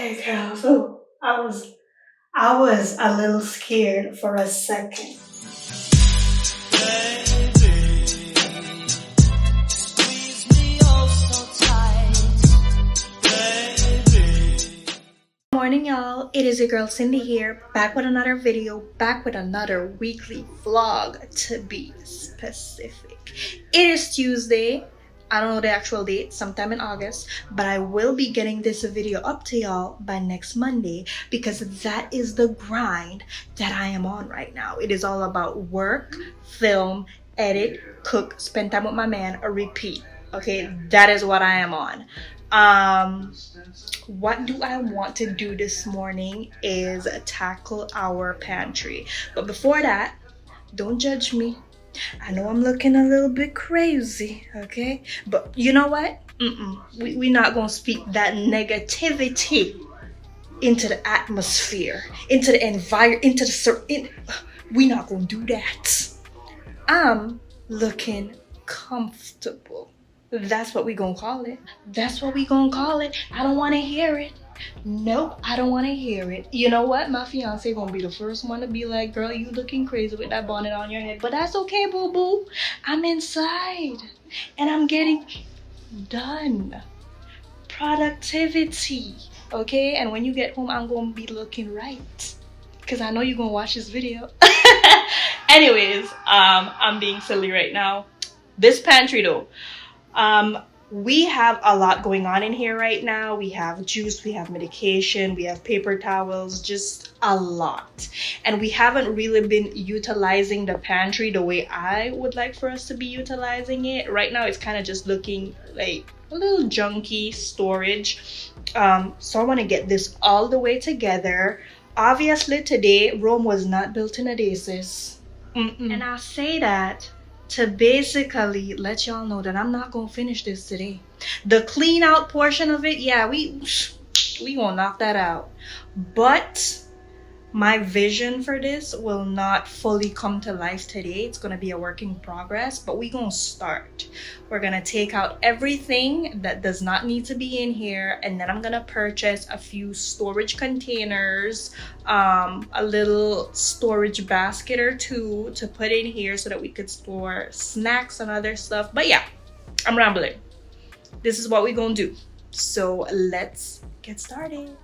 Okay, girl. So I was a little scared for a second. Morning, y'all. It is your girl Cindy here, back with another video, back with another weekly vlog to be specific. It is Tuesday. I don't know the actual date, sometime in August, but I will be getting this video up to y'all by next Monday because that is the grind that I am on right now. It is all about work, film, edit, cook, spend time with my man, or repeat. Okay, that is what I am on. What do I want to do this morning is tackle our pantry. But before that, don't judge me. I know I'm looking a little bit crazy, okay? But you know what? We're not gonna speak that negativity into the atmosphere, into the environment, we're not gonna do that. I'm looking comfortable. That's what we gonna call it. That's what we gonna call it. I don't want to hear it. Nope, I don't want to hear it. You know what? My fiance gonna be the first one to be like, girl, you looking crazy with that bonnet on your head. But that's okay, boo-boo. I'm inside and I'm getting done. Productivity, okay? And when you get home, I'm gonna be looking right because I know you're gonna watch this video. Anyways, I'm being silly right now. This pantry though, we have a lot going on in here right now. We have juice, we have medication, we have paper towels, just a lot. And we haven't really been utilizing the pantry the way I would like for us to be utilizing it. Right now it's kind of just looking like a little junky storage. So I want to get this all the way together. Obviously today, Rome was not built in a day, sis. And I say that to basically let y'all know that I'm not gonna finish this today. The clean out portion of it, yeah, we gonna knock that out. But my vision for this will not fully come to life today. It's gonna be a work in progress, but we gonna start. We're gonna take out everything that does not need to be in here, and then I'm gonna purchase a few storage containers, a little storage basket or two to put in here so that we could store snacks and other stuff. But yeah, I'm rambling. This is what we're gonna do. So let's get started.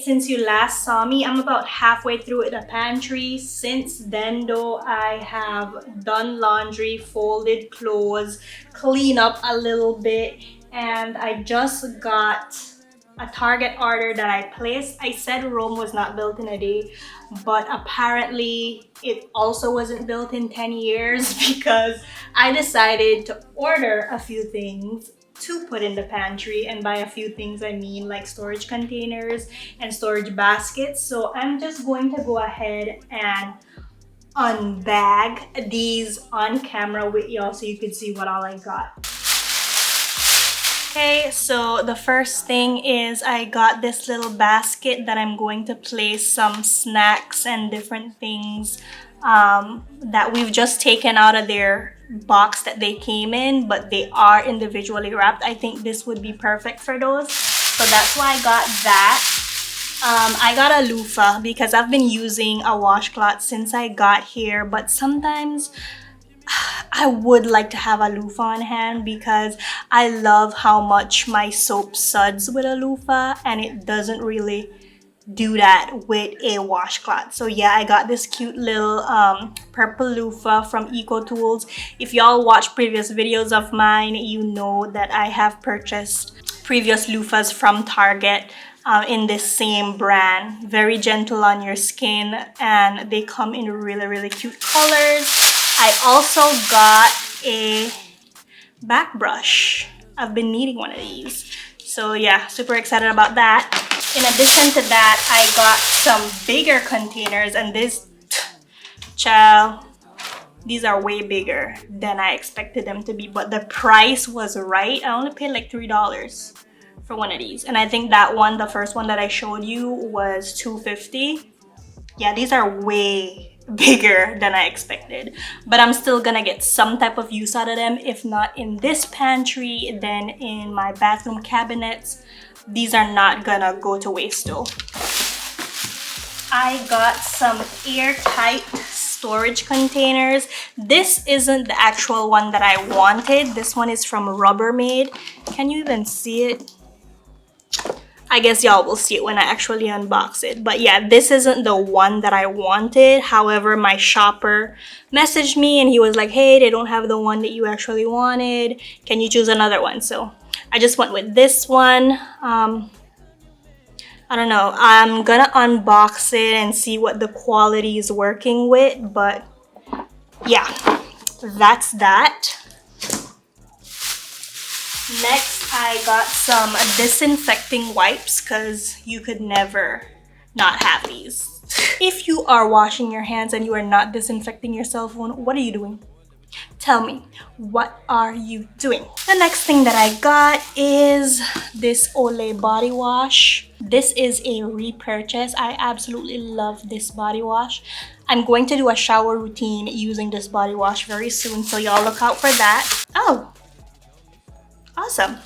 Since you last saw me, I'm about halfway through the pantry. Since then though, I have done laundry, folded clothes, clean up a little bit, and I just got a Target order that I placed. I said Rome was not built in a day, but apparently it also wasn't built in 10 years because I decided to order a few things to put in the pantry, and by a few things I mean like storage containers and storage baskets. So I'm just going to go ahead and unbag these on camera with y'all so you could see what all I got. Okay, so the first thing is I got this little basket that I'm going to place some snacks and different things that we've just taken out of their box that they came in, but they are individually wrapped. I think this would be perfect for those, so that's why I got that. I got a loofah because I've been using a washcloth since I got here, but sometimes I would like to have a loofah on hand because I love how much my soap suds with a loofah, and it doesn't really do that with a washcloth. So yeah, I got this cute little purple loofah from Eco Tools. If y'all watch previous videos of mine, you know that I have purchased previous loofahs from Target in this same brand. Very gentle on your skin, and they come in really cute colors. I also got a back brush. I've been needing one of these. So yeah, super excited about that. In addition to that, I got some bigger containers, and this, child, these are way bigger than I expected them to be, but the price was right. I only paid like $3 for one of these. And I think that one, the first one that I showed you, was $2.50. Yeah, these are way bigger than I expected, but I'm still gonna get some type of use out of them. If not in this pantry, then in my bathroom cabinets. These are not gonna go to waste though. I got some airtight storage containers. This isn't the actual one that I wanted. This one is from Rubbermaid. Can you even see it? I guess y'all will see it when I actually unbox it. But yeah, this isn't the one that I wanted. However, my shopper messaged me and he was like, hey, they don't have the one that you actually wanted. Can you choose another one? So I just went with this one. I don't know. I'm gonna unbox it and see what the quality is working with. But yeah, that's that. Next, I got some disinfecting wipes because you could never not have these. If you are washing your hands and you are not disinfecting your cell phone, what are you doing? Tell me, what are you doing? The next thing that I got is this Olay body wash. This is a repurchase. I absolutely love this body wash. I'm going to do a shower routine using this body wash very soon, so y'all look out for that. Oh, awesome.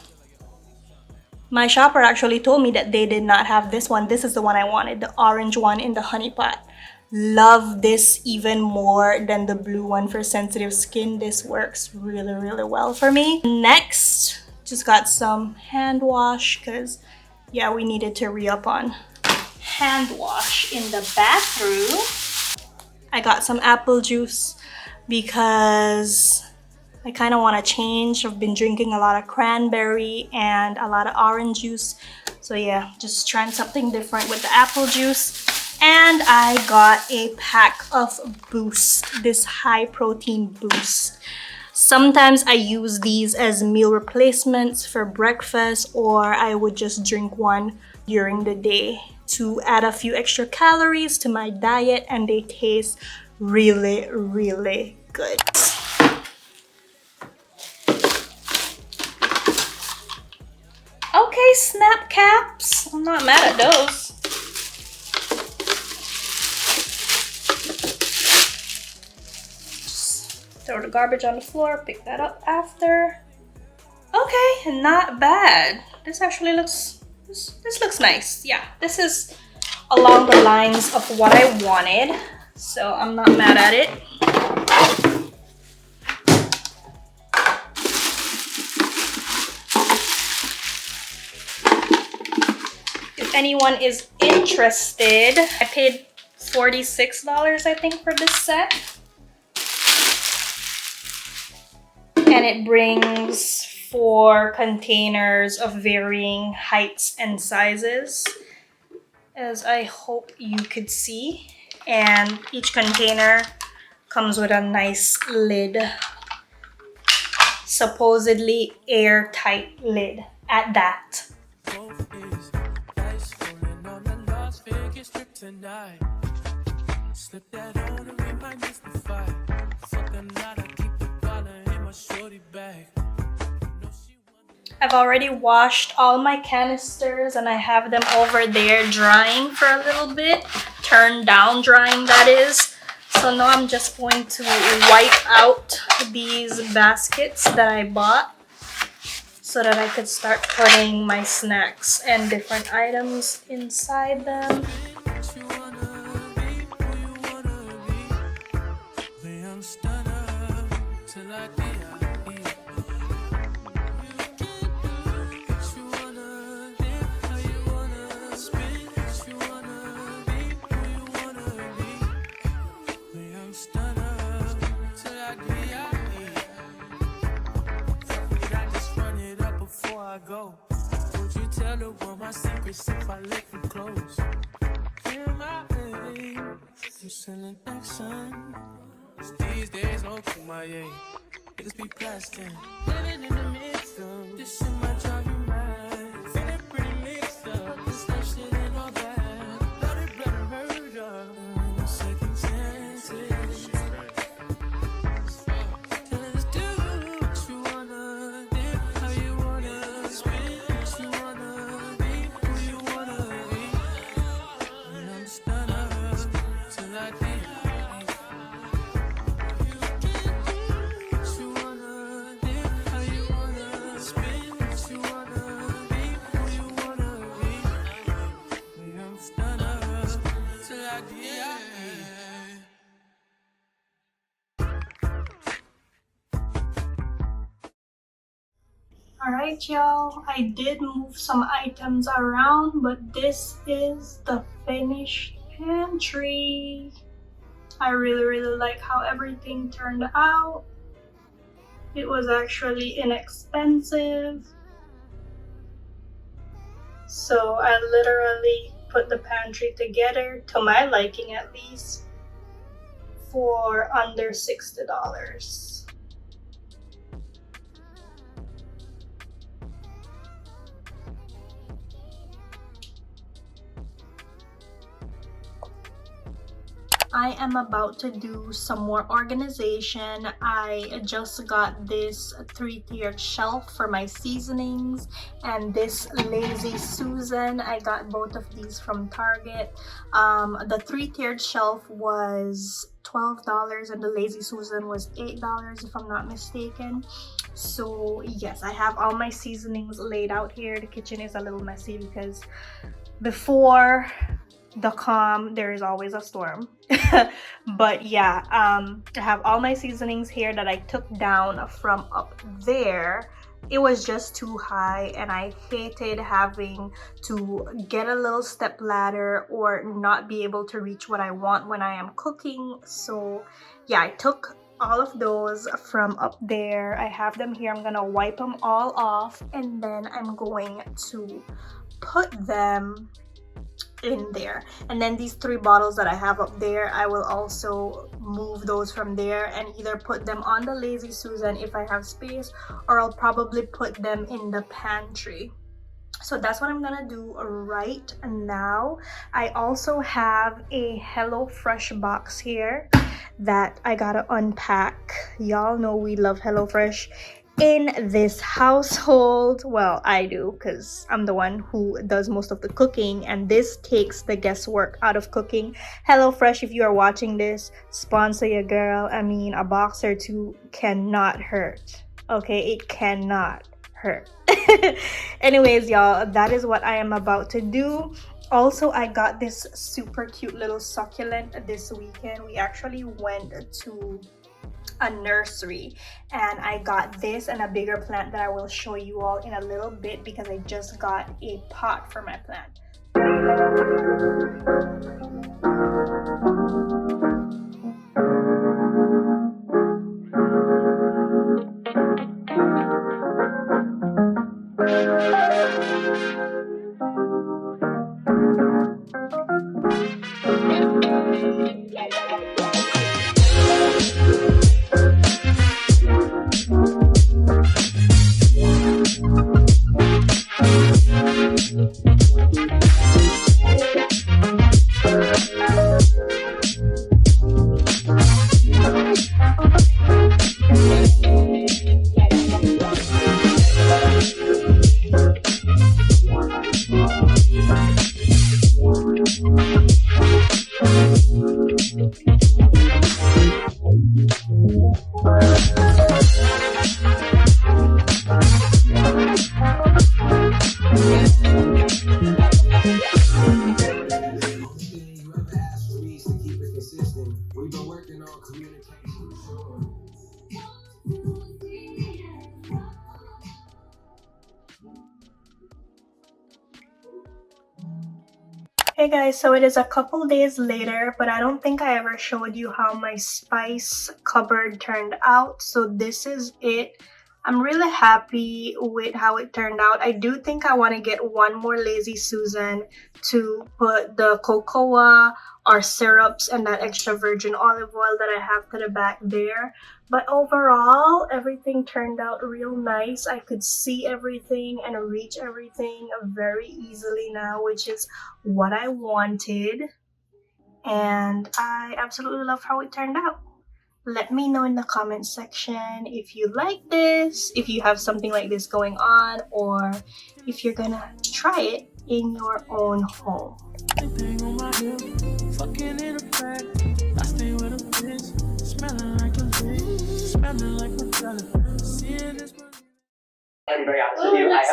My shopper actually told me that they did not have this one. This is the one I wanted, the orange one in the honey pot. Love this even more than the blue one for sensitive skin. This works really well for me. Next, just got some hand wash because yeah, we needed to re-up on hand wash in the bathroom. I got some apple juice because I kind of want to change. I've been drinking a lot of cranberry and a lot of orange juice. So yeah, just trying something different with the apple juice. And I got a pack of Boost, this high protein Boost. Sometimes I use these as meal replacements for breakfast, or I would just drink one during the day to add a few extra calories to my diet, and they taste really good. Okay, snap caps. I'm not mad at those. Just throw the garbage on the floor, pick that up after. Okay, not bad. This actually looks, this looks nice. Yeah, this is along the lines of what I wanted, so I'm not mad at it. If anyone is interested, I paid $46, I think, for this set. And it brings 4 containers of varying heights and sizes, as I hope you could see. And each container comes with a nice lid, supposedly airtight lid at that. I've already washed all my canisters and I have them over there drying for a little bit, turned down drying, that is. So now I'm just going to wipe out these baskets that I bought so that I could start putting my snacks and different items inside them. Go. Would you tell the world my secrets if I let you close? In my head, you sending action. These days, no kumaye. Niggas be blasting. Living in the midst of this in my job, you mad. Feeling pretty mixed up. This life shit ain't all bad. Bloody, bloody murder. No second chances. Alright y'all, I did move some items around, but this is the finished pantry. I really like how everything turned out. It was actually inexpensive. So I literally put the pantry together, to my liking at least, for under $60. I am about to do some more organization. I just got this 3-tiered shelf for my seasonings and this Lazy Susan. I got both of these from Target. The 3-tiered shelf was $12 and the Lazy Susan was $8 if I'm not mistaken. So yes, I have all my seasonings laid out here. The kitchen is a little messy because before the calm there is always a storm. But yeah, I have all my seasonings here that I took down from up there. It was just too high and I hated having to get a little step ladder or not be able to reach what I want when I am cooking. So yeah, I took all of those from up there. I have them here. I'm gonna wipe them all off and then I'm going to put them in there. And then these 3 bottles that I have up there, I will also move those from there and either put them on the Lazy Susan if I have space, or I'll probably put them in the pantry. So that's what I'm gonna do right now. I also have a HelloFresh box here that I gotta unpack. Y'all know we love HelloFresh in this household. Well, I do, because I'm the one who does most of the cooking and this takes the guesswork out of cooking. HelloFresh, if you are watching this, sponsor your girl. I mean, a box or 2 cannot hurt. Okay, it cannot hurt. Anyways, y'all, that is what I am about to do. Also, I got this super cute little succulent this weekend. We actually went to a nursery and I got this and a bigger plant that I will show you all in a little bit because I just got a pot for my plant. Hey guys, so it is a couple days later, but I don't think I ever showed you how my spice cupboard turned out. So this is it. I'm really happy with how it turned out. I do think I want to get one more Lazy Susan to put the cocoa or syrups and that extra virgin olive oil that I have to the back there. But overall, everything turned out real nice. I could see everything and reach everything very easily now, which is what I wanted. And I absolutely love how it turned out. Let me know in the comment section if you like this, if you have something like this going on, or if you're gonna try it in your own home. Very honest with you, I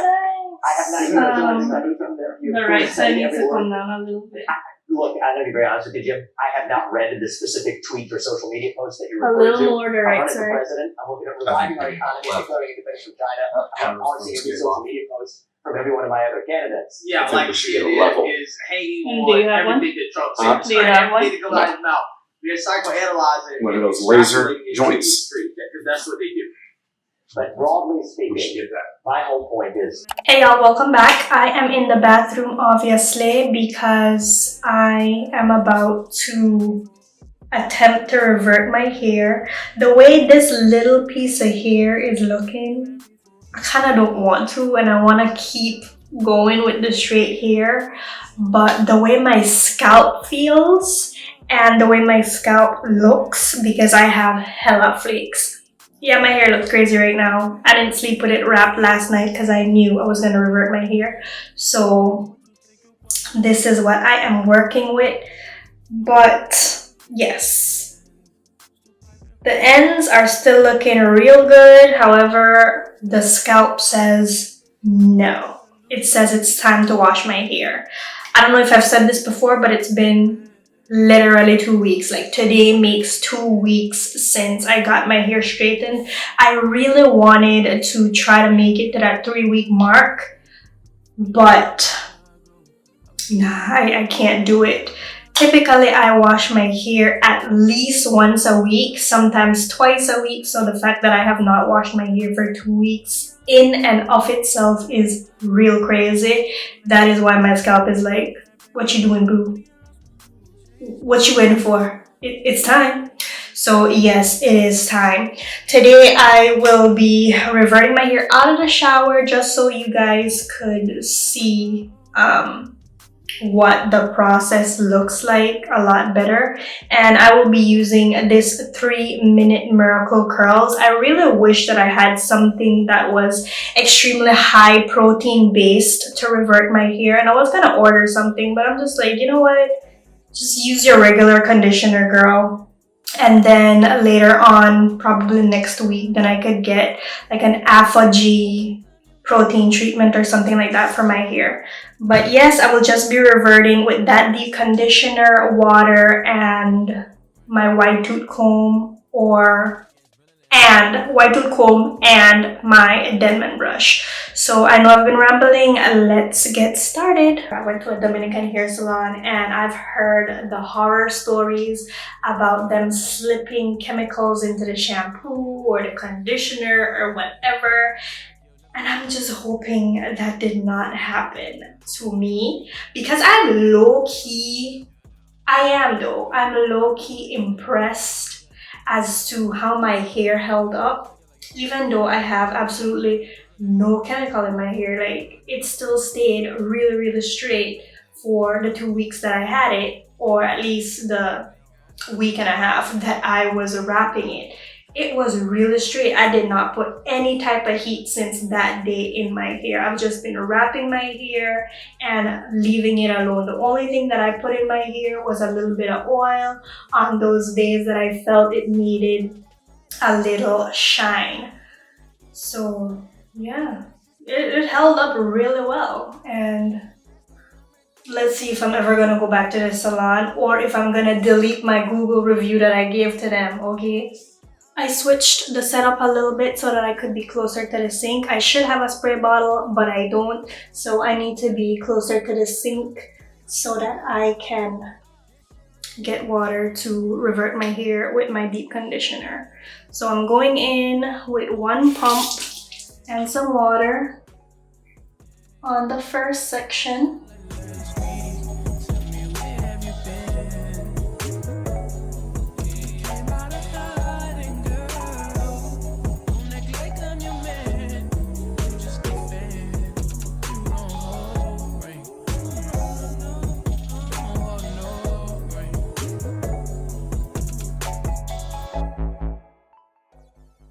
have not even done from there. The right side needs to come down a little bit. Look, I'm going to be very honest with you, Jim. I have not read the specific tweet or social media post that you A referred to. little more the I'm right running for side. president. I'm looking at reviving our economy, declaring independence from China. I want to see every social media post from every one of my other candidates. Yeah, like shit is hanging Do you have on everything that Trump said. Do you have one? Everything that comes out of his mouth. We are psychoanalyzing One of those laser joints. Because that's what they do. But broadly We should speaking, get that. my whole point is Hey y'all, welcome back. I am in the bathroom obviously because I am about to attempt to revert my hair. The way this little piece of hair is looking, I kind of don't want to, and I want to keep going with the straight hair. But the way my scalp feels and the way my scalp looks, because I have hella flakes. Yeah, my hair looks crazy right now. I didn't sleep with it wrapped last night because I knew I was going to revert my hair. So this is what I am working with. But yes, the ends are still looking real good. However, the scalp says no. It says it's time to wash my hair. I don't know if I've said this before, but it's been literally 2 weeks. Like today makes 2 weeks since I got my hair straightened. I really wanted to try to make it to that 3-week mark, but nah, I can't do it. Typically I wash my hair at least once a week, sometimes twice a week. So the fact that I have not washed my hair for 2 weeks in and of itself is real crazy. That is why my scalp is like, what you doing, boo? What you waiting for? It's time. So yes, it is time. Today I will be reverting my hair out of the shower just so you guys could see what the process looks like a lot better. And I will be using this 3-minute miracle curls. I really wish that I had something that was extremely high protein based to revert my hair, and I was gonna order something, but I'm just like, you know what? Just use your regular conditioner, girl. And then later on, probably next week, then I could get like an Alpha G protein treatment or something like that for my hair. But yes, I will just be reverting with that deep conditioner, water, and my white tooth comb and my Denman brush. So I know I've been rambling, let's get started. I went to a Dominican hair salon and I've heard the horror stories about them slipping chemicals into the shampoo or the conditioner or whatever. And I'm just hoping that did not happen to me, because I'm low-key impressed as to how my hair held up. Even though I have absolutely no chemical in my hair, like it still stayed really straight for the 2 weeks that I had it, or at least the week and a half that I was wrapping it. It was really straight. I did not put any type of heat since that day in my hair. I've just been wrapping my hair and leaving it alone. The only thing that I put in my hair was a little bit of oil on those days that I felt it needed a little shine. So yeah, it held up really well. And let's see if I'm ever gonna go back to the salon or if I'm gonna delete my Google review that I gave to them, okay? I switched the setup a little bit so that I could be closer to the sink. I should have a spray bottle, but I don't. So I need to be closer to the sink so that I can get water to revert my hair with my deep conditioner. So I'm going in with one pump and some water on the first section.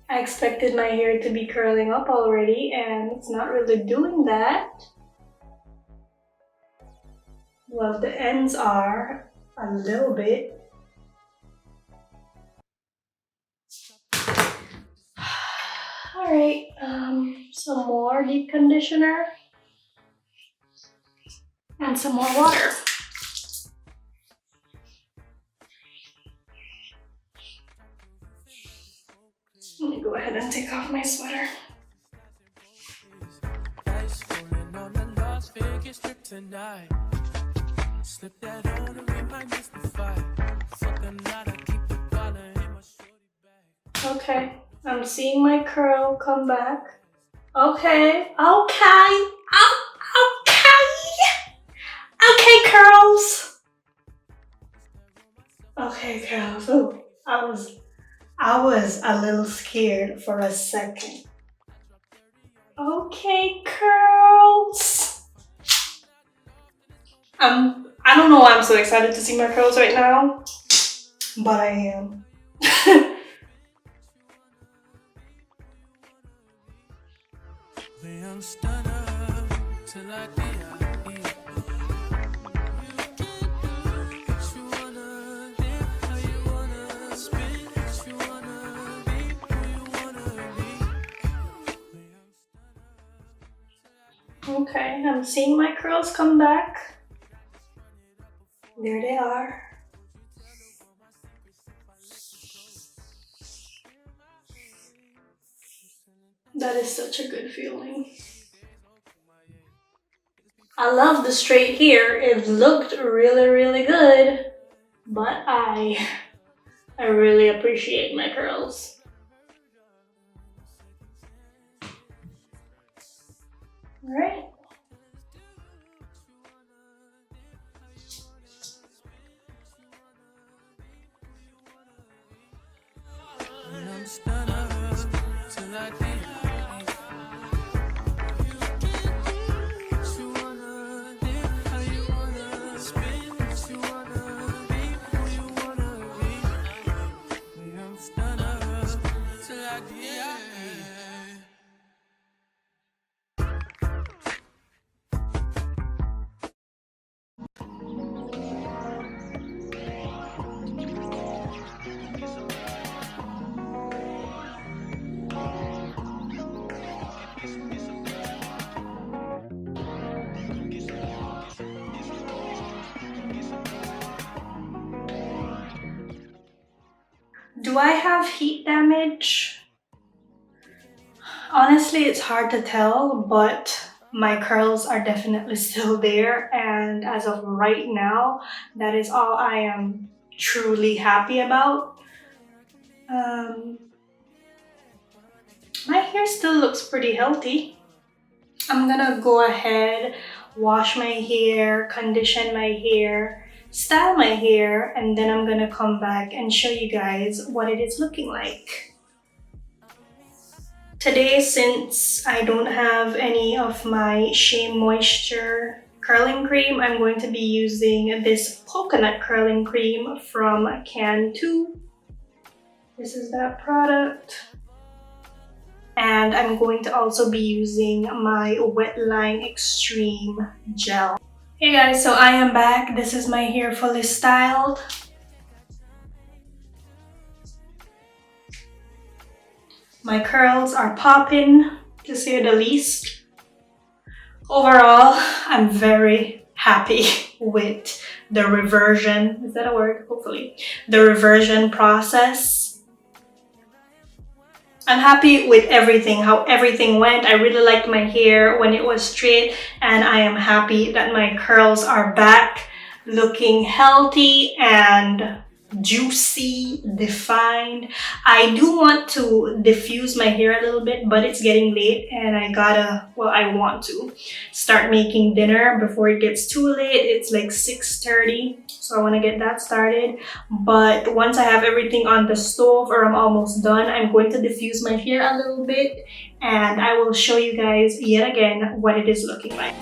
I expected my hair to be curling up already, and it's not really doing that. Well, the ends are a little bit. Alright, some more deep conditioner and some more water. Let me go ahead and take off my sweater. Okay, I'm seeing my curl come back. Okay, curls. Okay, curls. Ooh, I was a little scared for a second. Okay, curls. I don't know why I'm so excited to see my curls right now, but I am. Okay, I'm seeing my curls come back. There they are. That is such a good feeling. I love the straight hair. It looked really, really good, but I really appreciate my curls. All right. Do I have heat damage? Honestly, it's hard to tell, but my curls are definitely still there, and as of right now, that is all I am truly happy about. My hair still looks pretty healthy. I'm gonna go ahead, wash my hair, condition my hair, style my hair, and then I'm gonna come back and show you guys what it is looking like. Today, since I don't have any of my Shea Moisture curling cream, I'm going to be using this coconut curling cream from Can 2. This is that product. And I'm going to also be using my Wetline Extreme Gel. Hey guys, so I am back. This is my hair fully styled. My curls are popping, to say the least. Overall, I'm very happy with the reversion. Is that a word? Hopefully. The reversion process. I'm happy with everything, how everything went. I really liked my hair when it was straight, and I am happy that my curls are back looking healthy and juicy, defined. I do want to diffuse my hair a little bit, but it's getting late and I want to start making dinner before it gets too late. It's like 6:30, so I want to get that started. But once I have everything on the stove, or I'm almost done, I'm going to diffuse my hair a little bit, and I will show you guys yet again what it is looking like.